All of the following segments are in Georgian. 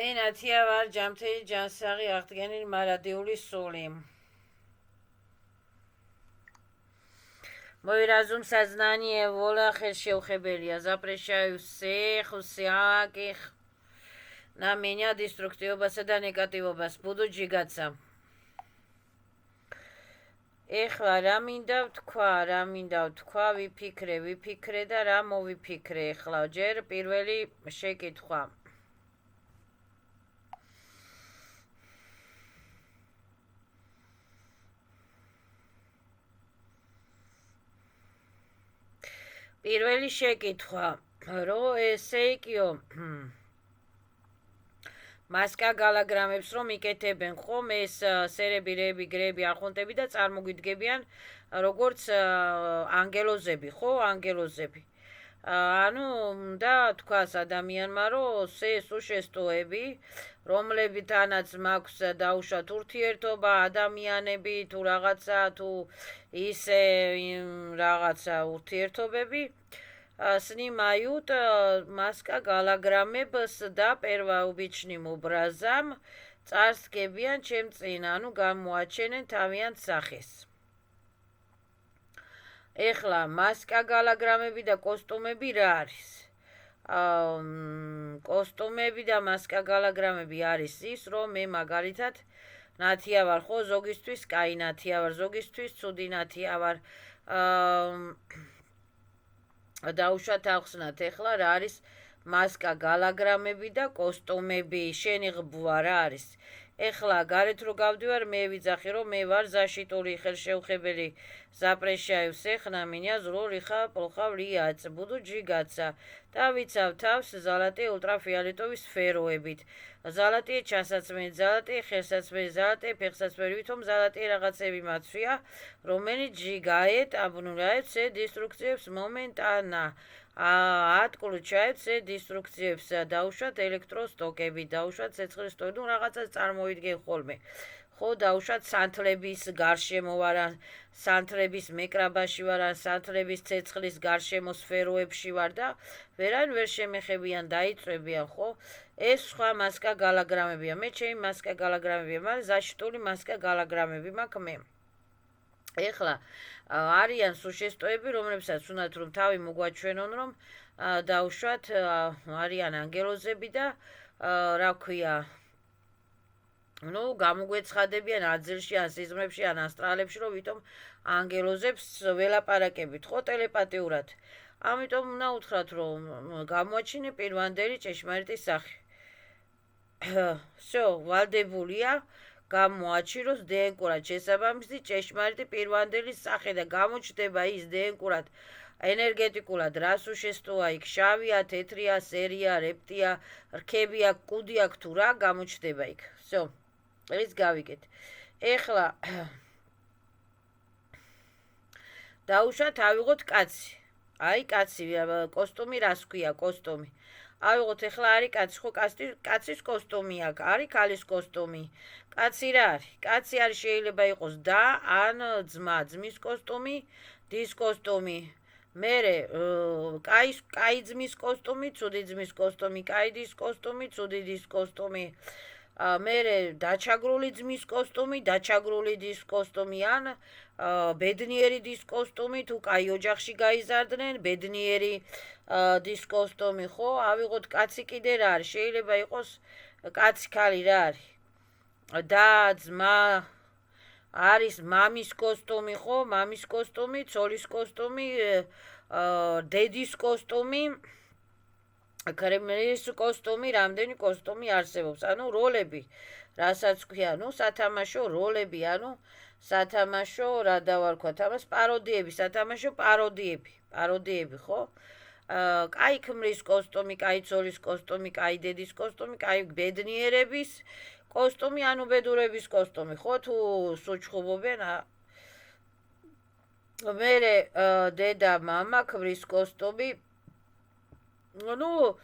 მე ნათია ვარ ჯამთელი ჯანსაღი აღდგენილ მარადიული სული. Мой разум сознание воля хершеухебелия запрещаю всех всяких на меня деструктивобаса და ნეგატივობას буду ჯიგაცა. ეხლა რა მინდა ვთქვა, ვიფიქრე და რა მოვიფიქრე ეხლა ჯერ პირველი შეკითხვა. პირველი შეკითხვა, რომ ესე იკიო მასკა გალაგრამებს რომ იკეთებენ ხომ ეს სერები, რები, გრები, არხონტები და წარმოგვიდგებიან როგორც ანგელოზები, ხო, ანგელოზები. ანუ და თქვას ადამიანმა რომ ეს უშესტოები, რომლებთანაც მაქვს დაუშვათ ურთიერთობა, ადამიანები თუ რაღაცა თუ ისე რაღაცა ურთიერთობები снимают маска голограммებს და პირველობიჩნიმ ობრაზამ წარსდგებიან ჩემ წინ, ანუ გამოაჩენენ თავიანთ სახეს. ეხლა მასკა გოლოგრამები და კოსტუმები რა არის? კოსტუმები და მასკა გოლოგრამები არის ის, რომ მე მაგალითად ნათია ვარ, ხო, ზოგისთვის კაი ნათია ვარ, ზოგისთვის ცუდი ნათია ვარ. დაუშვათ ახსნათ ეხლა რა არის მასკა გოლოგრამები და კოსტუმები, შენი ღბვა რა არის? ეხლა გარეთ რო გავდივარ, მე ვიძახი რომ მე ვარ защитული ხელშეუხებელი запрещаю всех на меня зло лиха плохо влиять, буду ჯიგაცა და ვიცავ თავს ზალატი ультрафიოლეტოვი სფეროებით. ზალატი ჩასაცმელი, ზალატი ხელსაცმელი, ზალატი ფეხსაცმელი, ვითომ ზალატი რაღაცები მაცვია, რომელიც ჯიგაეთ обнуляет все деструкциებს მომენტანა. atключает все деструкციებს, დაუშვათ ელექტროსტოკები, დაუშვათ ცეცხლის სტოკები, ну რაღაცა წარმოიდგენ ხოლმე. ხო, დაუშვათ სანთლების გარშემო ვარ, სანთლების მეკრაბაში ვარ, სანთლების ცეცხლის გარშემო სფეროებში ვარ და ვერან ვერ შემეხებიან, დაიწვევიან, ხო? ეს სხვა მასკა გოლოგრამებია. მე ჩემი მასკა გოლოგრამებია, მაგრამ защитული მასკა გოლოგრამები მაქვს მე. ეხლა არიან სუშესტოები, რომლებსაც უნდათ რომ თავი მოგვაჩვენონ, რომ დაუშვათ არიან ანგელოზები და რა ქვია, ну, გამოგვეცხადებიან აძილში, ან სიზმრებში, ან ასტრალებში, რომ ვითომ ანგელოზებს ველაპარაკებით, ხო, ტელეპათიურად. ამიტომ უნდა უთხრათ, რომ გამოაჩინე პირვანდელი ჭეშმარიტი სახე. всё, ვალდებულია გამოაჩინოს დნკ-რად შესაბამისი ჭეშმარიტი პირვანდელი სახე და გამოჩნდება ის დნკ-რად ენერგეტიკულად რას უშესტოა იქ, შავია, თეთრია, სერია, რეპტია, რქებია, კუდი აქვს თუ რა გამოჩნდება იქ. всё, ეს გავიგეთ. ეხლა დაუშვათ ავიღოთ კაცი. აი კაცი, კოსტუმი რას ქვია, კოსტუმი. ავიღოთ ეხლა არის კაცი, ხო, კაცის კოსტუმი აქვს, არის ქალის კოსტუმი. კაცი რა არის? კაცი არის შეიძლება იყოს და ან ძმა, ძმის კოსტუმი, დის კოსტუმი. მერე კაი ძმის კოსტუმი, ცუდი ძმის კოსტუმი, კაი დის კოსტუმი, ცუდი დის კოსტუმი. მერე დაჩაგრული ძმის კოსტუმი, დაჩაგრული დის კოსტუმი ან ბედნიერი დის კოსტუმი, თუ კაი ოჯახში გაიზარდნენ, ბედნიერი დის კოსტუმი, ხო? ავიღოთ კაცი კიდე რა არის? შეიძლება იყოს კაცი ქალი რა არის? და ძმა არის მამის კოსტუმი, ხო? მამის კოსტუმი, ცოლის კოსტუმი, დედის კოსტუმი, კრემლის კოსტუმი, რამდენი კოსტუმი არსებობს. ანუ როლები, რასაც ქვია, ну, სათამაშო როლები, ანუ სათამაშო რა დავარქვათ ამას, პაროდიები, სათამაშო პაროდიები, ხო? კაი ქმრის კოსტუმი, კაი ცოლის კოსტუმი, კაი დედის კოსტუმი, კაი ბედნიერების კოსტუმი, ანუ ბედურების კოსტუმი, ხო, თუ სუჩხუბობენ. მერე დედა მამა ქმრის კოსტუმი, ну,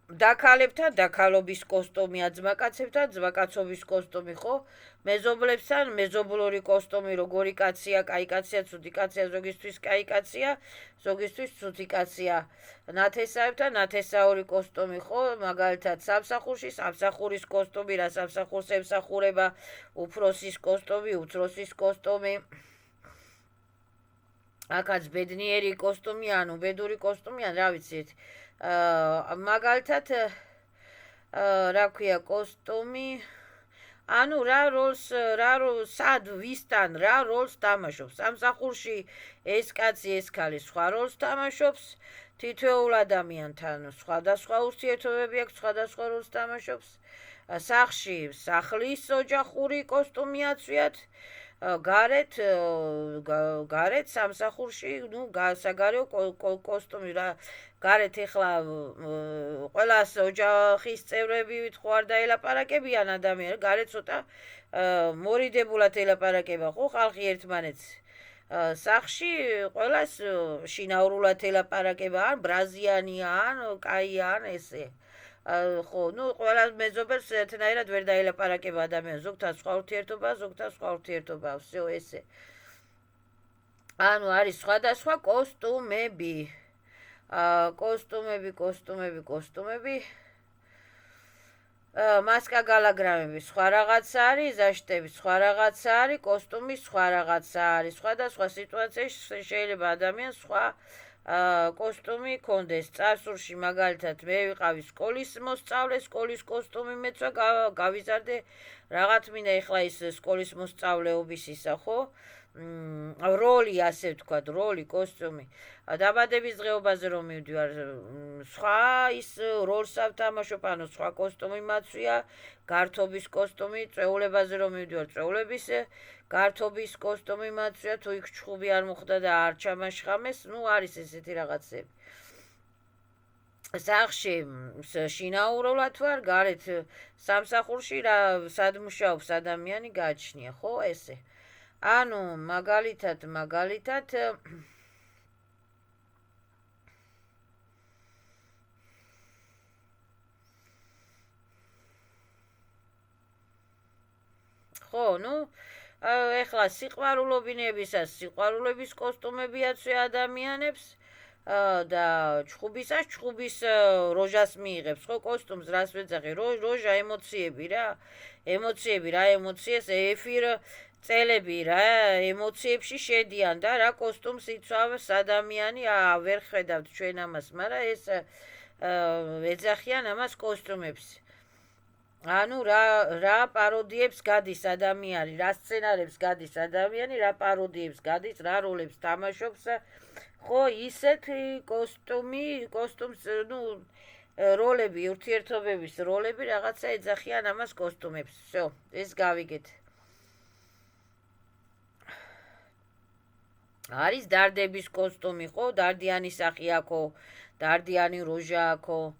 დაქალებთან დაქალობის კოსტუმია, ძმაკაცებთან ძმაკაცობის კოსტუმი, ხო? მეზობლებთან მეზობლური კოსტუმი, როგორი კაცია, კაი კაცია, ცუდი კაცია, ზოგისთვის კაი კაცია, ზოგისთვის ცუდი კაცია. ნათესავებთან ნათესაური კოსტუმი, ხო? მაგალითად, სამსახურში სამსახურის კოსტუმი, რა სამსახურს ემსახურება, უფროსის კოსტუმი, უცროსის კოსტუმი. აქაც ბედნიერი კოსტუმი, ანუ ბედური კოსტუმი, ან რა ვიცით. მაგალითად რა ქვია კოსტუმი, ანუ რა სად ვისთან რა როლს თამაშობს. სამსახურში ეს კაცი ეს ქალი სხვა როლს თამაშობს, თითოეულ ადამიანთან სხვადასხვა ურთიერთობები აქვს, სხვადასხვა როლს თამაშობს. სახლში სახლის ოჯახური კოსტუმი აწვიათ, გარეთ სამსახურში, საგარეო კოსტუმი რა. გარეთ ეხლა ყველას ოჯახის წევრებით ხო არ დაელაპარაკებიან ადამიანს, გარეთ ცოტა მორიდებულად ელაპარაკება ხო ხალხი ერთმანეთს. სახლში ყველას შინაურულად ელაპარაკება, ან ბრაზიანია, ან კაია, ან ესე. ხო, ყველა მეზობელს ერთნაირად ვერ დაელაპარაკება ადამიანს, ზოგთან სხვა ურთიერთობა, ზოგთან სხვა ურთიერთობა, всё ესე. ანუ არის სხვადასხვა კოსტუმები. კოსტუმები. მასკა გალაგრამები სხვა რაღაცა არის, ზაშტები სხვა რაღაცა არის, კოსტუმი სხვა რაღაცა არის. სხვადასხვა სიტუაციაში შეიძლება ადამიანს სხვა კოსტუმი კონდეს. წარსულში მაგალითად მე ვიყავი სკოლის მოსწავლე, სკოლის კოსტუმი მეცვა, გავიზარდე რაღაც მინდა ეხლა ის სკოლის მოსწავლეობის ისა, ხო? როლი, ასე ვთქვათ, როლი, კოსტუმი. დაბადების დღეობაზე რომ მივდივარ, სხვა ის როლს ავთამაშობ, ანუ სხვა კოსტუმი მაცვია, გართობის კოსტუმი, წვეულებაზე რომ მივდივარ, წვეულების გართობის კოსტუმი მაცვია, თუ იქ ჩხუბი არ მოხდა და არ ჩამაშხამეს, არის ესეთი რაღაცები. სახლში შინაურულად ვარ, გარეთ სამსახურში რა სად მუშაობს ადამიანი გააჩნია, ხო, ესე. ანუ მაგალითად ხო, ეხლა სიყვარულობინებისას სიყვარულების კოსტუმები აწვია ადამიანებს და ჩხუბისას ჩხუბის როჟას მიიღებს, ხო, კოსტუმს რას ვეძახი, როჟა ემოციები რა, ემოციებს ეფირ წელები რა ემოციებში შედიან და რა კოსტუმს იცავს ადამიანი, ვერ ხედავთ ჩვენ ამას, მაგრამ ეს ეძახიან ამას კოსტუმებს. ანუ რა პაროდიებს გადის ადამიანი, რა სცენარებს გადის ადამიანი, რა პაროდიებს გადის, რა როლებს თამაშობს, ხო, ისეთი კოსტუმს, როლები, ურთიერთობების როლები რაღაცა ეძახიან ამას კოსტუმებს. всё, ეს გავიგეთ. არის დარდების კოსტუმი, ხო, დარდიანი სახი აქო, დარდიანი როჟა აქო.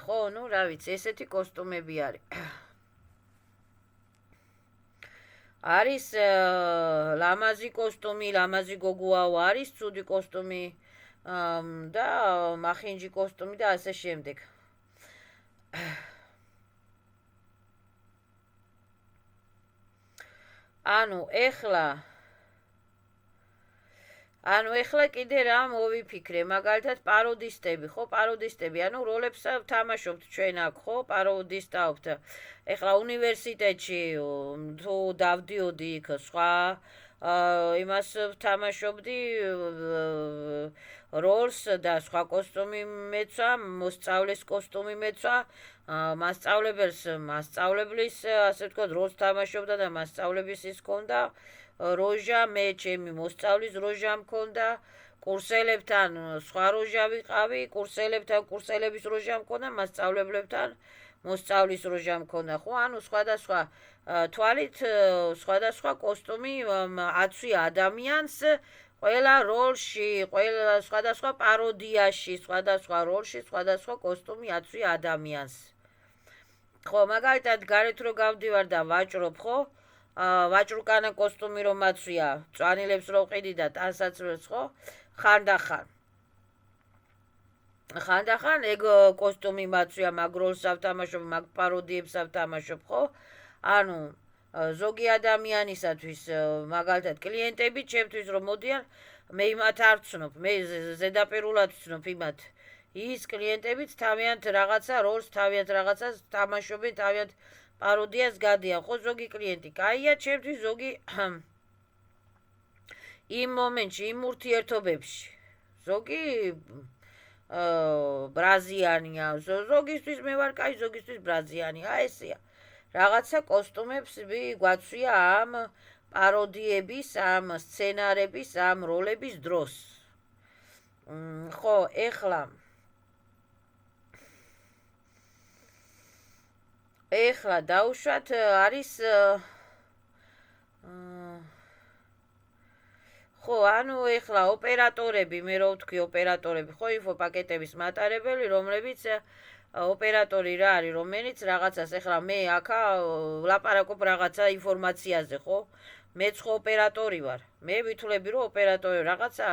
ხო, რა ვიცი, ესეთი კოსტუმები არის. არის ლამაზი კოსტუმი, ლამაზი გოგუაო, არის ცუდი კოსტუმი და მახინჯი კოსტუმი და ასე შემდეგ. ანუ ეხლა კიდე რა მოვიფიქრე, მაგალითად პაროდისტები, ხო, პაროდისტები, ანუ როლებს თამაშობთ ჩვენ აქ, ხო, პაროდისტაობთ. ეხლა უნივერსიტეტში თუ დავდიოდი იქ სხვა იმას ვთამაშობდი როლს და სხვა კოსტუმი მეცვა, მოსწავლეს კოსტუმი მეცვა, მასწავლებელს მასწავლებლის, ასე ვთქვათ, როლს თამაშობდა და მასწავლების ის ჰქონდა როჟა, მე ჩემი მოსწავლის როჟა მქონდა, კურსელებთან სხვა როჟა ვიყავი, კურსელების როჟა მქონდა, მასწავლებლებთან მოსწავლის როჟა მქონდა, ხო, ანუ სხვადასხვა თვალით სხვადასხვა კოსტუმი აწვია ადამიანს ყველა როლში, ყველა სხვადასხვა პაროდიაში, სხვადასხვა როლში, სხვადასხვა კოსტუმი აწვია ადამიანს. ხო, მაგალითად გარეთ რო გავდივარ და ვაჭრობ, ხო, ვაჭრუკანა კოსტუმი რომ აწვია, წვანილებს რო ყიდი და ტანსაცმელს, ხო, ხანდახან. ხანდახან ეგ კოსტუმი მაცვია, მაგ როლს ავთამაშობ, მაგ პაროდიებს ავთამაშობ, ხო? ანუ ზოგი ადამიანისათვის მაგალითად კლიენტები ჩემთვის რომ მოდიან, მე იმათ არ ვცნობ, მე ზედაპირულად ვცნობ იმათ. ის კლიენტებიც თავიანთ რაღაცა როლს, თავიანთ რაღაცას თამაშობენ, თავიანთ პაროდიას გადიან, ხო ზოგი კლიენტი. კაია, ჩემთვის ზოგი იმ მომენტში, იმ ურთიერთობებში. ზოგი ბრაზიანია, ზოგისთვის მე ვარ კაი, ზოგისთვის ბრაზიანია, ესეა. რაღაცა კოსტუმებს გვაცვია ამ პაროდიების, ამ სცენარების, ამ როლების დროს. ხო, ეხლა დავუშვათ არის ხო, ანუ ეხლა ოპერატორები, მე რო ვთქვი ოპერატორები, ხო, ინფოპაკეტების მატარებელი, რომლებიც ოპერატორი რა არის, რომელიც რაღაცას, ეხლა მე აქა ვლაპარაკობ რაღაცა ინფორმაციაზე, ხო? მეც ხო ოპერატორი ვარ. მე ვითვლები, რომ ოპერატორი რაღაცა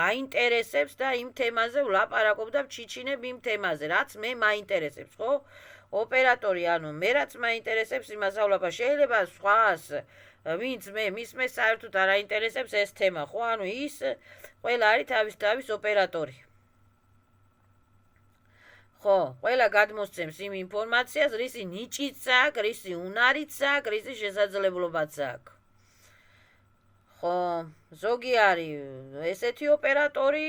მაინტერესებს და იმ თემაზე ვლაპარაკობ და ვჩიჩინებ იმ თემაზე, რაც მე მაინტერესებს, ხო? ოპერატორი, ანუ მე რაც მაინტერესებს იმას ავლაპარაკ. შეიძლება სხვას ვინც მის საერთოდ არ აინტერესებს ეს თემა, ხო? ანუ ის ყველა არის თავის ოპერატორი. ხო, ყველა გადმოსცემს იმ ინფორმაციას, რისი ნიჭიც აქვს, რისი უნარიც აქვს, რისი შესაძლებლობაც აქვს. ხო, ზოგი არის ესეთი ოპერატორი,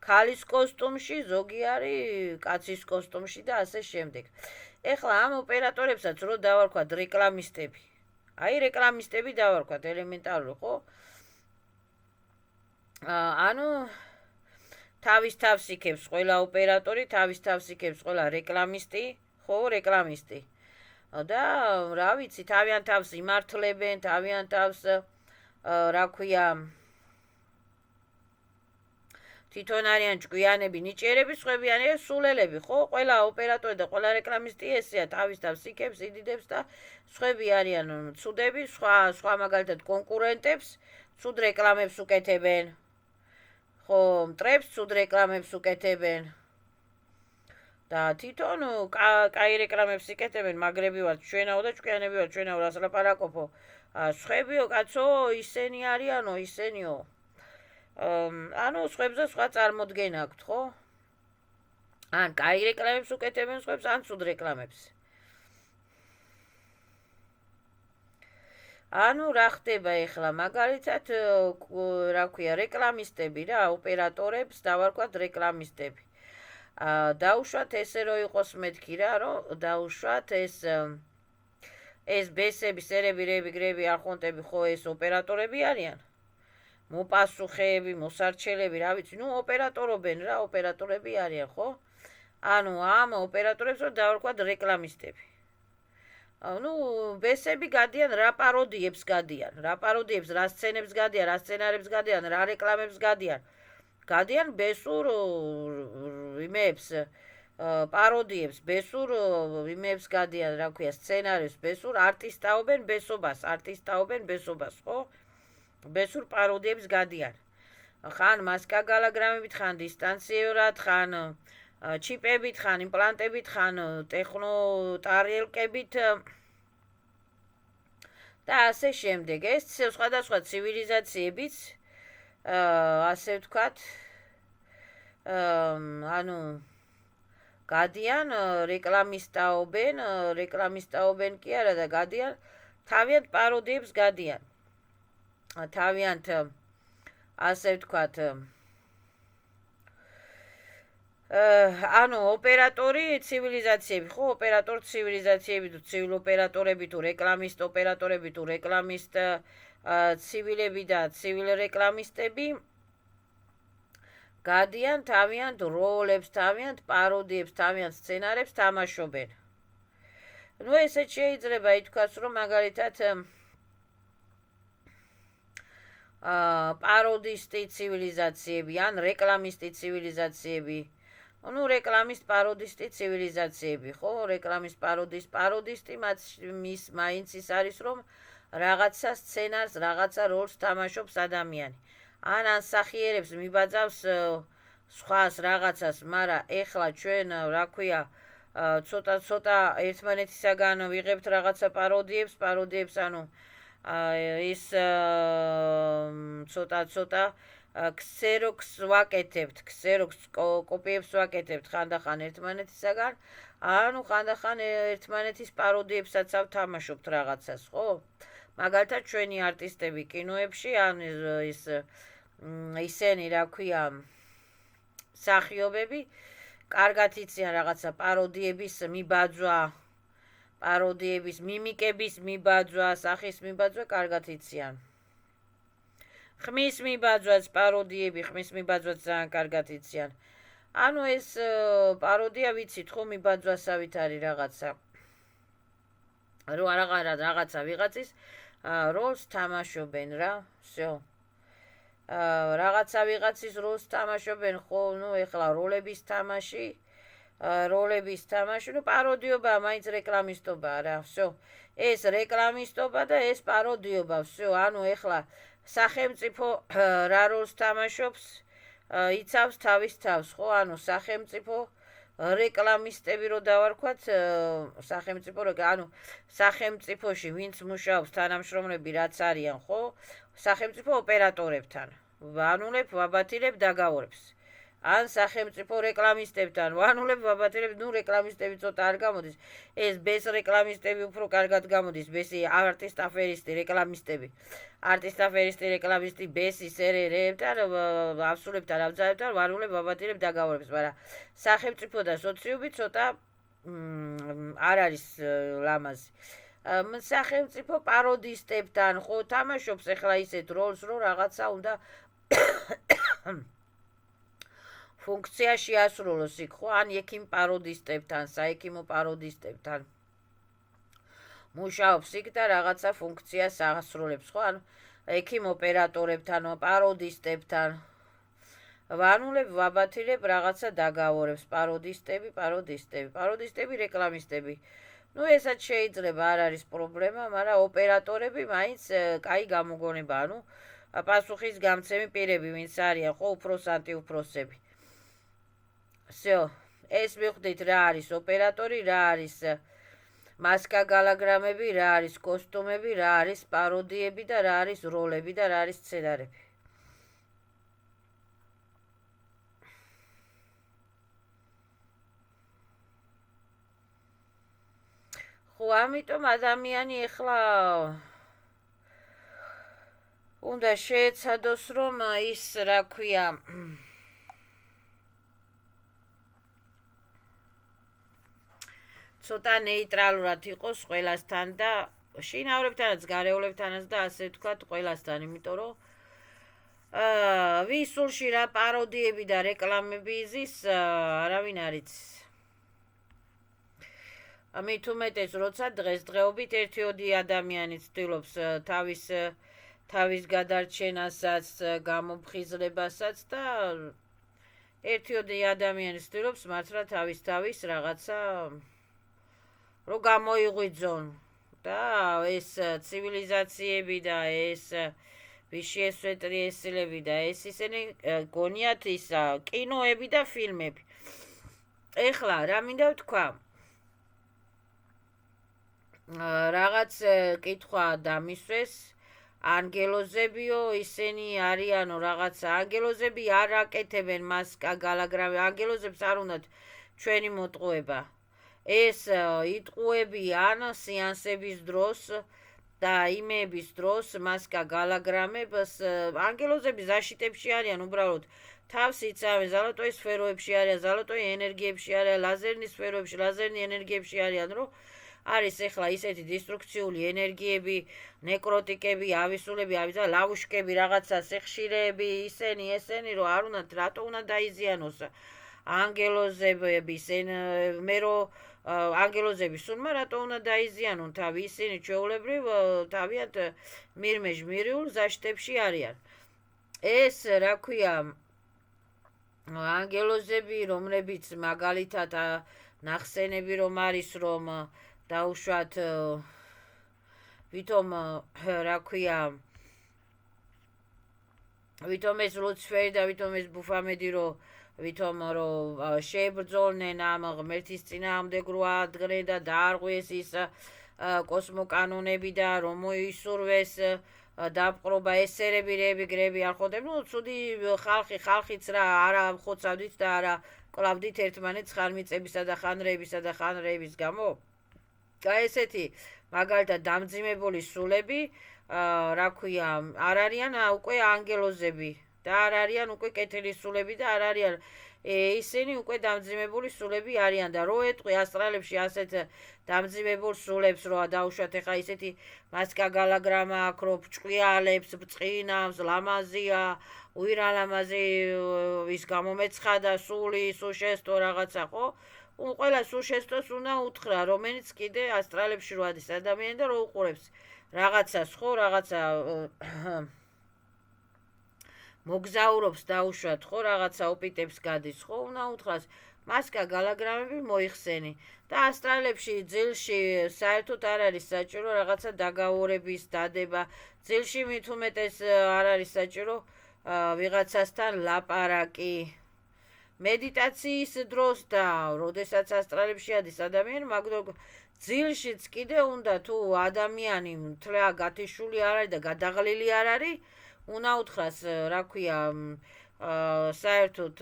ქალის კოსტუმში, ზოგი არის კაცის კოსტუმში და ასე შემდეგ. ეხლა ამ ოპერატორებსაც რო დავარქვათ რეკლამისტები. აი რეკლამისტები დავარქვათ ელემენტარული, ხო? ანუ თავის თავს იქებს ყველა ოპერატორი, თავის თავს იქებს ყველა რეკლამისტი, ხო, რეკლამისტი. და რა ვიცი, თავიანთ თავს იმართლებენ, თავიანთ თავს რა ქვია, თვითონ არიან ჭკვიანები, ნიჭიერები, სხვებიანი სულელები, ხო? ყველა ოპერატორი და ყველა რეკლამისტი ესეა, თავის თავს იქებს, იდიდებს და სხვები არიან ცუდები, სხვა მაგალითად კონკურენტებს ცუდ რეკლამებს უკეთებენ. ხო, მტრებს ცუდ რეკლამებს უკეთებენ. და თვითონ კაი რეკლამებს იკეთებენ, მაგრები ვართ ჩვენაო და ჭკვიანები ვართ ჩვენაო, რას ლაპარაკობო. სხვებიო კაცო, ისენი არიანო, ისენიო. ანუ სხვებზე სხვა წარმოდგენა აქვთ, ხო? ან კაი რეკლამებს უკეთებენ სხვებს, ან ცუდ რეკლამებს. ანუ რა ხდება ეხლა, მაგალითად, რა ქვია, რეკლამისტები რა, ოპერატორებს დავარქვათ რეკლამისტები. დაუშვათ ესე რო იყოს მეთქი რა, რომ დაუშვათ ეს ბესები, სერები, რები, გრები, არხონტები, ხო, ეს ოპერატორები არიან. მოპასუხეები, მოსარჩელები, რა ვიცი, ოპერატორობენ რა, ოპერატორები არიან, ხო? ანუ ამ ოპერატორებს რო დავარქვათ რეკლამისტები. ბესები გადიან, რა პაროდიებს გადიან, რა სცენებს გადიან, რა სცენარებს გადიან, რა რეკლამებს გადიან. გადიან ბესურ იმებს, პაროდიებს, ბესურ იმებს გადიან, რა ქვია, სცენარებს, ბესურ არტისტაობენ ბესობას, ხო? ბესურ პაროდიებს გადიან. ხან მასკაგალაგრამებით, ხან დისტანციურად, ხან ჩიპებით, ხან იმპლანტებით, ხან ტექნოტარიელკებით და ასე შემდეგ. ეს სხვადასხვა ცივილიზაციებიც, ასე ვთქვათ, ანუ გადიან, რეკლამისტაობენ კი არა და გადიან, თავიანთ პაროდიებს გადიან. თავიანთ, ასე ვთქვათ, ანუ ოპერატორი ცივილიზაციები, ხო, ოპერატორ ცივილიზაციები თუ ცივილ ოპერატორები თუ რეკლამისტ ოპერატორები თუ რეკლამისტ ცივილები და ცივილ რეკლამისტები გადიან თავიანთ როლებს, თავიანთ პაროდიებს, თავიანთ სცენარებს თამაშობენ. ესეც შეიძლება ითქვას, რომ მაგალითად პაროდისტი ცივილიზაციები ან რეკლამისტი ცივილიზაციები. რეკლამისტ პაროდისტი ცივილიზაციები, ხო? რეკლამისტ პაროდისტი მაინც ის არის, რომ რაღაცა სცენარს, რაღაცა როლს თამაშობს ადამიანი. ან ანსახიერებს მიბაძავს სხვას რაღაცას, მაგრამ ეხლა ჩვენ რა ქვია ცოტა ერთმანეთისაგან ვიღებთ რაღაცა პაროდიებს, ანუ ის ცოტა ქსეროქს ვაკეთებთ, ქსეროქს კოპიებს ვაკეთებთ ხანდახან ერთმანეთისაგან, ანუ ხანდახან ერთმანეთის პაროდიებსაც ავთამაშობთ რაღაცას, ხო? მაგალითად ჩვენი არტისტები კინოებში, ან ისენი რა ქვია მსახიობები კარგად იციან რაღაცა პაროდიების მიბაძვა, პაროდიების მიმიკების მიბაძვა, სახის მიბაძვა კარგად იციან. ხმის მიბაძვაც პაროდიები, ხმის მიბაძვაც ძალიან კარგად იციან. ანუ ეს პაროდია ვიცით ხო მიბაძვასავით არის რაღაცა. რო რაღაცა ვიღაცის როლს თამაშობენ რა, всё. რაღაცა ვიღაცის როლს თამაშობენ ხო, ეხლა როლების თამაში, პაროდიობა მაინც რეკლამისტობაა რა, всё. ეს რეკლამისტობა და ეს პაროდიობა, всё. ანუ ეხლა სახელმწიფო რა როლს თამაშობს, იცავს თავის თავს, ხო? ანუ სახელმწიფო რეკლამისტები რო დავარქვათ, სახელმწიფოში ვინც მუშაობს თანამშრომლები რაც არიან, ხო? სახელმწიფო ოპერატორებთან ვანულებ, ვაბათილებ, დაგავრებს. ან სახელმწიფო რეკლამისტებთან ვანულებ, ვაბათილებ, რეკლამისტები ცოტა არ გამოდის. ეს ბეს რეკლამისტები უფრო კარგად გამოდის, ბესი არტისტ აფერისტი რეკლამისტები. არტისტ აფერისტი რეკლამისტი ბესი სერერებთან, ავსულებთან, ავძალებთან ვანულებ, ვაბათილებ, დაგავრებს, მაგრამ სახელმწიფო და სოციუმი ცოტა არ არის ლამაზი. სახელმწიფო პაროდისტებთან ხო თამაშობს ეხლა ისეთ როლს, რომ რაღაცა უნდა ფუნქცია შეასრულოს იქ ხო, ან ექიმ პაროდისტებთან, საექიმო პაროდისტებთან მუშაობს იქ და რაღაცა ფუნქციას ასრულებს ხო, ან ექიმ ოპერატორებთან, პაროდისტებთან ვანულებ, ვაბათილებ, რაღაცა დაგავრებს, პაროდისტები, რეკლამისტები. ესაც შეიძლება არ არის პრობლემა, მაგრამ ოპერატორები მაინც კაი გამოგონება, ანუ პასუხის გამცემი პირები, ვინც არიან ხო, უფროსანტი უფროსები. всё, ეს მივხვდით რა არის ოპერატორი, რა არის მასკა გალაგრამები, რა არის კოსტუმები, რა არის პაროდიები და რა არის როლები და რა არის სცენარები. ხო, ამიტომ ადამიანი ეხლა უნდა შეეცადოს, რომ ის რა ქვია ცოტა ნეიტრალურად იყოს ყველასთან და შინავრებთანაც, გარეულებთანაც და ასე ვთქვათ ყველასთან, იმიტომ რომ ვის სულში რა პაროდიები და რეკლამები იზის, არავინ არ იცის. ამით უმეტეს, როცა დღესდღეობით ერთიოდი ადამიანი ცდილობს თავის გადარჩენასაც, გამოფხიზლებასაც და ერთიოდი ადამიანი ცდილობს მართლა თავის რაღაცა რო გამოიღვიძონ და ეს ცივილიზაციები და ეს ვიშიესვეტრიესილები და ეს ისინი გონიათ ის კინოები და ფილმები. ეხლა რა მინდა ვთქვა, რაღაც კითხვა დამისვეს, ანგელოზებიო ისინი არიანო რაღაცა, ანგელოზები არ აკეთებენ მასკა გალაგრამი, ანგელოზებს არ უნდათ ჩვენი მოტყუება. ეს იტყუებიან სეანსების დროს და იმების დროს მასკა გალაგრამებს, ანგელოზები ზაშიტებში არიან უბრალოდ თავს იცავენ, ზალატოის სფეროებში არიან, ზალატოი ენერგიებში არიან, ლაზერნის სფეროებში, ლაზერნი ენერგიებში არიან, რომ არის ეხლა ისეთი დისტრუქციული ენერგიები, ნეკროტიკები, ავისულები, ლავუშკები, რაღაცა სიხშირეები, ესენი, რომ არ უნდათ, რატო უნდა დაიზიანოს ანგელოზების, მე რომ ანგელოზები სულმა რატო უნდა დაიზიანონ თავი, ისინი ჩვეულებრივ თავიანთ მირმეჟ-მირიულ ზაშტებში არიან. ეს რა ქვია ანგელოზები, რომლებიც მაგალითად ნახსენები რომ არის, რომ დაუშვათ ვითომ რა ქვია ვითომ ეს ლუციფერი და ვითომ ეს ბუფამედი ვითომ შეებრძოლნენ ამ ღმერთის წინააღმდეგ რო ადგნენ და დაარღვიეს ის კოსმოკანონები და რომ მოისურვეს დაპყრობა ესერები რები გრები არ ხოდნენ. ნუ ცუდი ხალხიც რა არა ხოცავდით და არა კლავდით ერთმანეთს ხანმიწებისა და ხანრეების გამო. ესეთი მაგალითად დამძიმებული სულები რა ქვია არ არიან უკვე ანგელოზები და არ არიან უკვე კეთილი სულები და არ არიან ისინი უკვე დამძიმებული სულები არიან და რო ეტყვი ასტრალებში ასეთ დამძიმებულ სულებს რო დაუშვათ ეხა ისეთი მასკა გალაგრამა აქ რო ჭყიალებს ბწყინავს ლამაზია უირალამაზი ის გამომეცხადა სული სუშესტო რაღაცა ხო ყველა სუშესტოს უნდა უთხრა რომელიც კიდე ასტრალებში რო ადის ადამიანი და რო უყურებს რაღაცას ხო რაღაცა მოგზაურობს დაუშვათ ხო რაღაცა ოპიტებს გადის ხო უნდა უთხრას მასკა გალაგრამები მოიხსენი და ასტრალებში ძილში საერთოდ არ არის საჭირო რაღაცა დაგაურების დადება ძილში მით უმეტეს არ არის საჭირო ვიღაცასთან ლაპარაკი მედიტაციის დროს და როდესაც ასტრალებში ადის ადამიანი მაგდროულად ძილშიც კიდე უნდა თუ ადამიანი მთლია გათიშული არ არის და გადაღლილი არ არის უნდა უთხრას რა ქვია საერთოდ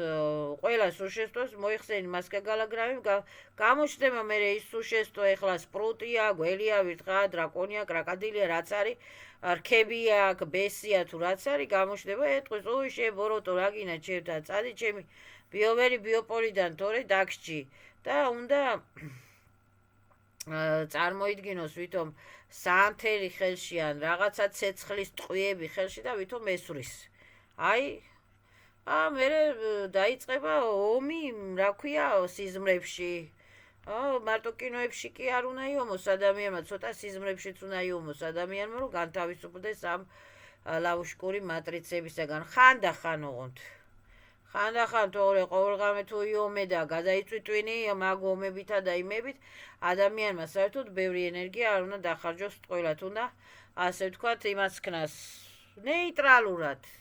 ყველა სუშესტოს მოიხსენი მასკა გალაგრამი გამოჩნდება მე ის სუშესტო ეხლა სპრუტია გველია ვირთხა დრაკონია კრაკადილია რაც არის რქებია ბესია თუ რაც არის გამოჩნდება ეტყვის ოი შებოროტო რაგინა ჩემთა წადი ჩემი ბიოვერი ბიოპოლიდან თორე დაგსჭი და უნდა წარმოიდგინოს ვითომ საანთელი ხელში ან რაღაცა ცეცხლის ტყვიები ხელში და ვითომ ესვრის აი მე დაიწყება ომი რა ქვია სიზმრებში მარტო კინოებში კი არ უნდა იომოს ადამიანმა ცოტა სიზმრებშიც უნდა იომოს ადამიანმა რომ განთავისუფლდეს ამ ლავუშკური მატრიცებისაგან ხანდახან ოღონდ ხანდახან თორე ყოველდღე თუ იომე და გადაიწვიტვინი მაგ ომებითა და იმებით ადამიანმა საერთოდ ბევრი ენერგია არ უნდა დახარჯოს ტყუილად უნდა ასე ვთქვათ იმას ქნას ნეიტრალურად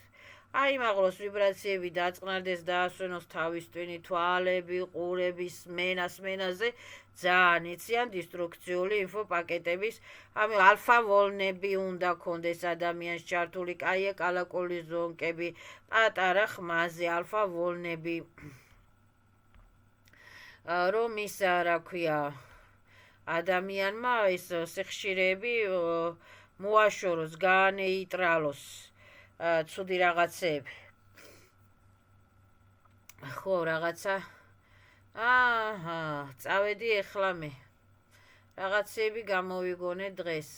აი მაღლოს ვიბრაციები დაწყნარდეს დაასვენოს თავის ტვინი თვალები ყურები სმენაზე ძალიან იციან დისტრუქციული ინფო პაკეტების ამ ალფა ვოლნები უნდა კონდეს ადამიანს ჩართული კაია კალაკოლის ზონკები პატარა ხმაზე ალფა ვოლნები რომ ის რა ქვია ადამიანმა ეს სიხშირეები მოაშოროს განეიტრალოს ცუდი რაღაცეები ხო რაღაცა წავედი ეხლა მე რაღაცეები გამოვიგონე დღეს